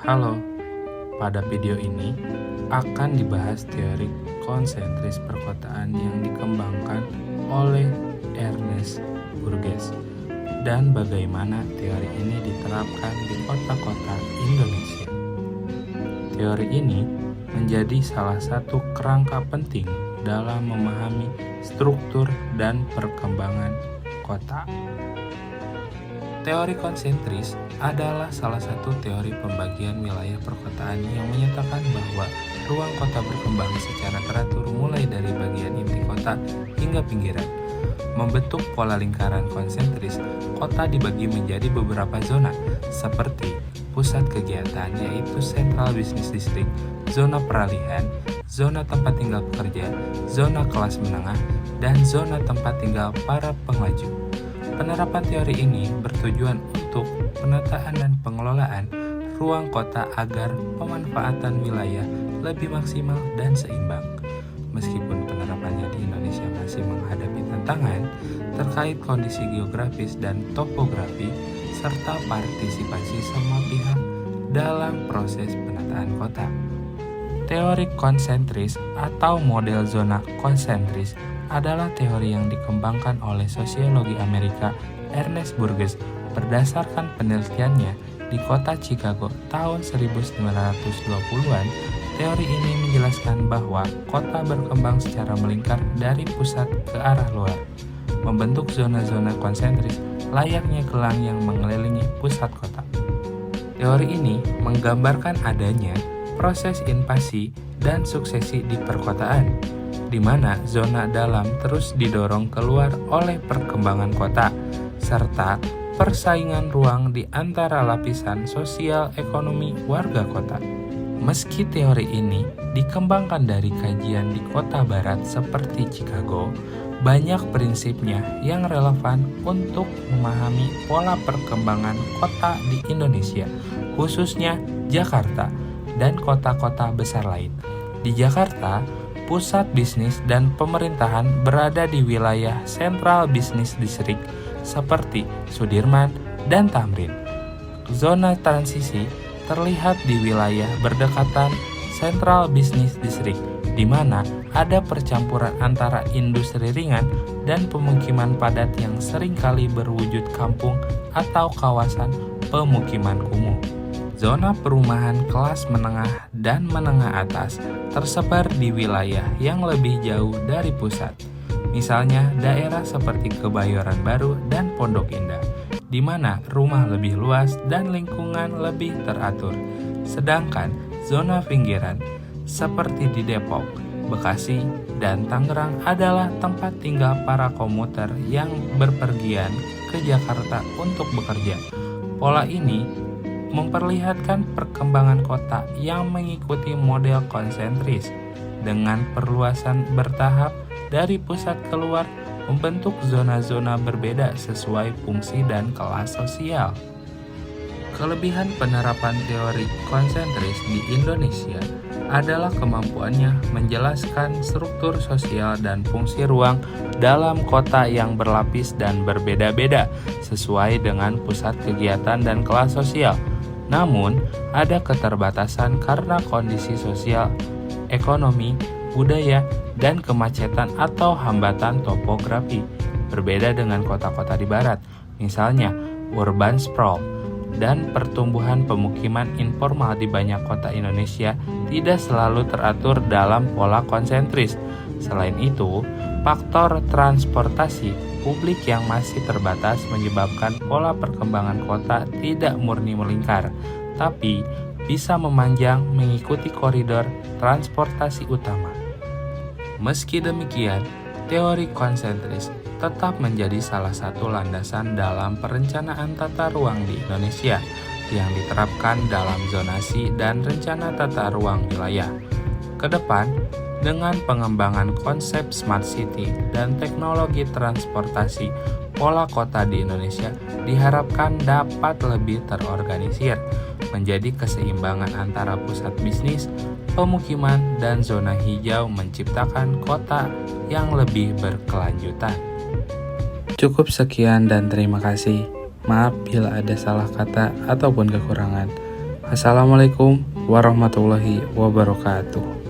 Halo, pada video ini akan dibahas teori konsentris perkotaan yang dikembangkan oleh Ernest Burgess dan bagaimana teori ini diterapkan di kota-kota Indonesia. Teori ini menjadi salah satu kerangka penting dalam memahami struktur dan perkembangan kota. Teori konsentris adalah salah satu teori pembagian wilayah perkotaan yang menyatakan bahwa ruang kota berkembang secara teratur mulai dari bagian inti kota hingga pinggiran. Membentuk pola lingkaran konsentris, kota dibagi menjadi beberapa zona, seperti pusat kegiatan yaitu Central Business District, zona peralihan, zona tempat tinggal pekerja, zona kelas menengah, dan zona tempat tinggal para penglaju. Penerapan teori ini bertujuan untuk penataan dan pengelolaan ruang kota agar pemanfaatan wilayah lebih maksimal dan seimbang. Meskipun penerapannya di Indonesia masih menghadapi tantangan terkait kondisi geografis dan topografi serta partisipasi semua pihak dalam proses penataan kota. Teori konsentris atau model zona konsentris adalah teori yang dikembangkan oleh sosiologi Amerika Ernest Burgess berdasarkan penelitiannya di kota Chicago tahun 1920-an. Teori ini menjelaskan bahwa kota berkembang secara melingkar dari pusat ke arah luar, membentuk zona-zona konsentris layaknya gelang yang mengelilingi pusat kota. Teori ini menggambarkan adanya proses invasi dan suksesi di perkotaan, di mana zona dalam terus didorong keluar oleh perkembangan kota, serta persaingan ruang di antara lapisan sosial ekonomi warga kota. Meski teori ini dikembangkan dari kajian di kota barat seperti Chicago, banyak prinsipnya yang relevan untuk memahami pola perkembangan kota di Indonesia, khususnya Jakarta dan kota-kota besar lain. Di Jakarta, pusat bisnis dan pemerintahan berada di wilayah Central Business District seperti Sudirman dan Tamrin. Zona transisi terlihat di wilayah berdekatan Central Business District, di mana ada percampuran antara industri ringan dan pemukiman padat yang seringkali berwujud kampung atau kawasan pemukiman kumuh. Zona perumahan kelas menengah dan menengah atas tersebar di wilayah yang lebih jauh dari pusat. Misalnya daerah seperti Kebayoran Baru dan Pondok Indah, di mana rumah lebih luas dan lingkungan lebih teratur. Sedangkan zona pinggiran seperti di Depok, Bekasi, dan Tangerang adalah tempat tinggal para komuter yang berpergian ke Jakarta untuk bekerja. Pola ini memperlihatkan perkembangan kota yang mengikuti model konsentris dengan perluasan bertahap dari pusat keluar, membentuk zona-zona berbeda sesuai fungsi dan kelas sosial. Kelebihan penerapan teori konsentris di Indonesia adalah kemampuannya menjelaskan struktur sosial dan fungsi ruang dalam kota yang berlapis dan berbeda-beda sesuai dengan pusat kegiatan dan kelas sosial. Namun, ada keterbatasan karena kondisi sosial, ekonomi, budaya, dan kemacetan atau hambatan topografi. Berbeda dengan kota-kota di barat, misalnya urban sprawl, dan pertumbuhan pemukiman informal di banyak kota Indonesia tidak selalu teratur dalam pola konsentris. Selain itu, faktor transportasi publik yang masih terbatas menyebabkan pola perkembangan kota tidak murni melingkar, tapi bisa memanjang mengikuti koridor transportasi utama. Meski demikian, teori konsentris tetap menjadi salah satu landasan dalam perencanaan tata ruang di Indonesia yang diterapkan dalam zonasi dan rencana tata ruang wilayah. Kedepan, dengan pengembangan konsep smart city dan teknologi transportasi, pola kota di Indonesia diharapkan dapat lebih terorganisir, menjadi keseimbangan antara pusat bisnis, pemukiman, dan zona hijau menciptakan kota yang lebih berkelanjutan. Cukup sekian dan terima kasih. Maaf bila ada salah kata ataupun kekurangan. Assalamualaikum warahmatullahi wabarakatuh.